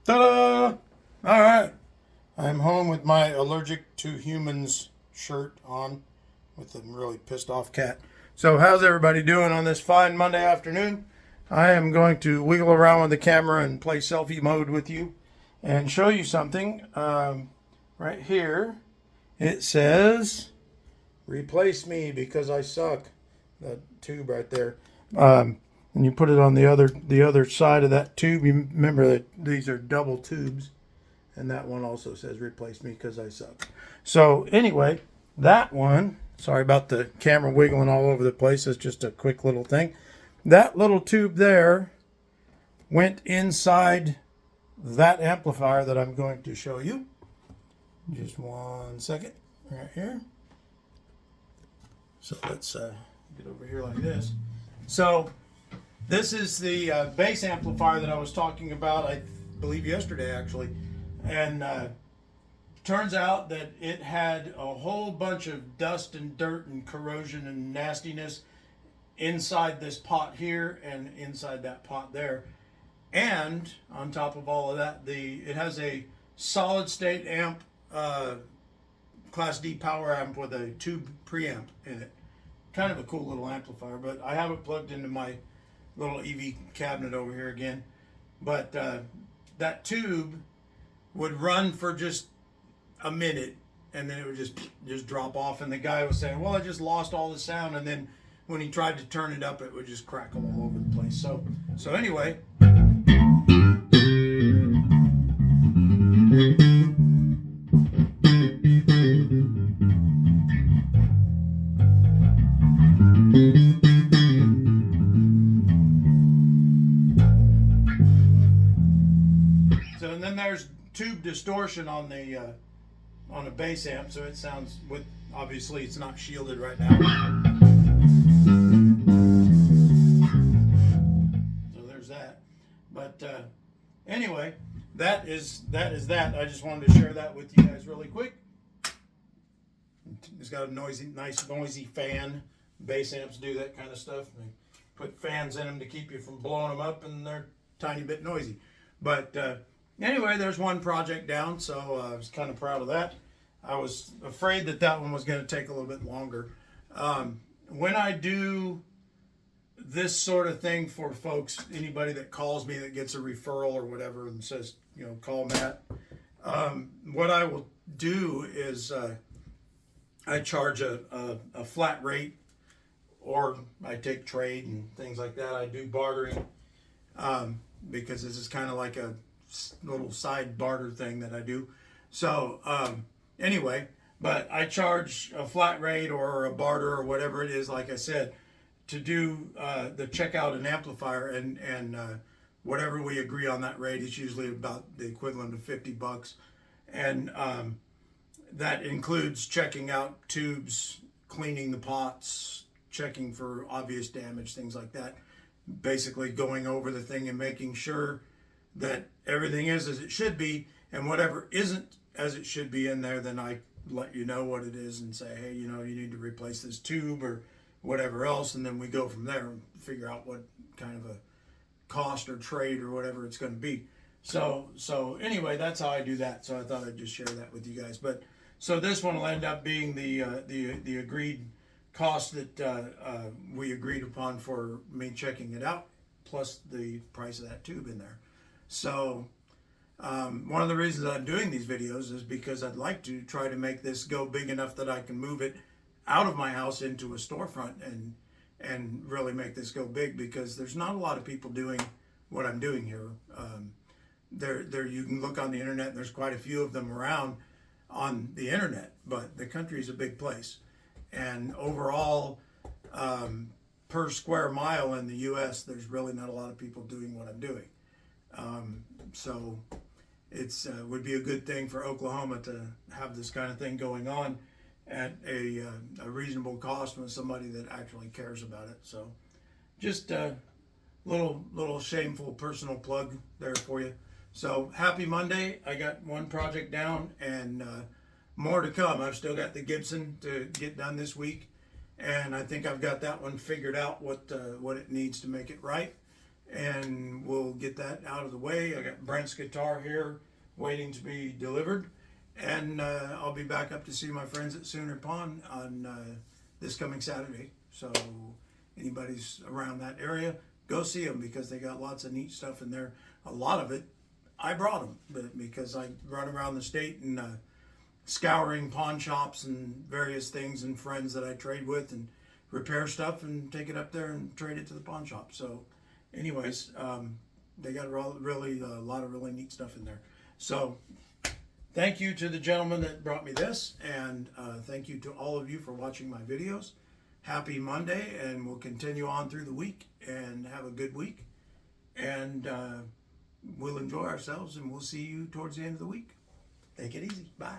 Ta-da! All right. I'm home with my allergic to humans shirt on with a really pissed off cat. So, how's everybody doing on this fine Monday afternoon? I am going to wiggle around with the camera and play selfie mode with you and show you something. Right here, it says, replace me because I suck. That tube right there. And you put it on the other side of that tube. You remember that these are double tubes, and that one also says replace me because I suck. So anyway, that one. Sorry about the camera wiggling all over the place. It's just a quick little thing. That little tube there went inside that amplifier that I'm going to show you. Just 1 second, right here. So let's get over here like this. So this is the bass amplifier that I was talking about, I believe yesterday actually. And turns out that it had a whole bunch of dust and dirt and corrosion and nastiness inside this pot here and inside that pot there. And on top of all of that, it has a solid state amp, Class D power amp with a tube preamp in it. Kind of a cool little amplifier, but I have it plugged into my little EV cabinet over here again. But that tube would run for just a minute, and then it would just drop off. And the guy was saying, "Well, I just lost all the sound." And then when he tried to turn it up, it would just crackle all over the place. So anyway. So and then there's tube distortion on the bass amp, so it sounds with obviously it's not shielded right now. So there's that. But anyway, that is that. I just wanted to share that with you guys really quick. It's got a nice noisy fan. Bass amps do that kind of stuff. They put fans in them to keep you from blowing them up, and they're a tiny bit noisy. But anyway, there's one project down, so I was kind of proud of that. I was afraid that one was going to take a little bit longer. When I do this sort of thing for folks, anybody that calls me that gets a referral or whatever and says, call Matt, what I will do is I charge a flat rate, or I take trade and things like that. I do bartering because this is kind of like a little side barter thing that I do. So anyway, but I charge a flat rate or a barter or whatever it is, like I said, to do the check out an amplifier, and whatever we agree on that rate is usually about the equivalent of $50, and that includes checking out tubes, cleaning the pots, checking for obvious damage, things like that. Basically going over the thing and making sure that everything is as it should be, and whatever isn't as it should be in there, then I let you know what it is and say, hey, you need to replace this tube or whatever else, and then we go from there and figure out what kind of a cost or trade or whatever it's going to be. So anyway, that's how I do that. So I thought I'd just share that with you guys. But so this one will end up being the agreed cost that we agreed upon for me checking it out, plus the price of that tube in there. So one of the reasons I'm doing these videos is because I'd like to try to make this go big enough that I can move it out of my house into a storefront and really make this go big, because there's not a lot of people doing what I'm doing here. There you can look on the internet, and there's quite a few of them around on the internet, but the country is a big place, and overall per square mile in the US there's really not a lot of people doing what I'm doing. So it's would be a good thing for Oklahoma to have this kind of thing going on at a reasonable cost with somebody that actually cares about it. So just a little shameful personal plug there for you. So happy Monday. I got one project down, and more to come. I've still got the Gibson to get done this week, and I think I've got that one figured out what it needs to make it right. and we'll get that out of the way. I got Brent's guitar here waiting to be delivered, and I'll be back up to see my friends at Sooner Pond on this coming Saturday. So anybody's around that area, go see them, because they got lots of neat stuff in there. A lot of it I brought them, but because I run around the state and scouring pawn shops and various things, and friends that I trade with and repair stuff and take it up there and trade it to the pawn shop. So anyways, they got really a lot of really neat stuff in there. So thank you to the gentleman that brought me this, and thank you to all of you for watching my videos. Happy Monday, and we'll continue on through the week and have a good week, and we'll enjoy ourselves, and we'll see you towards the end of the week. Take it easy. Bye.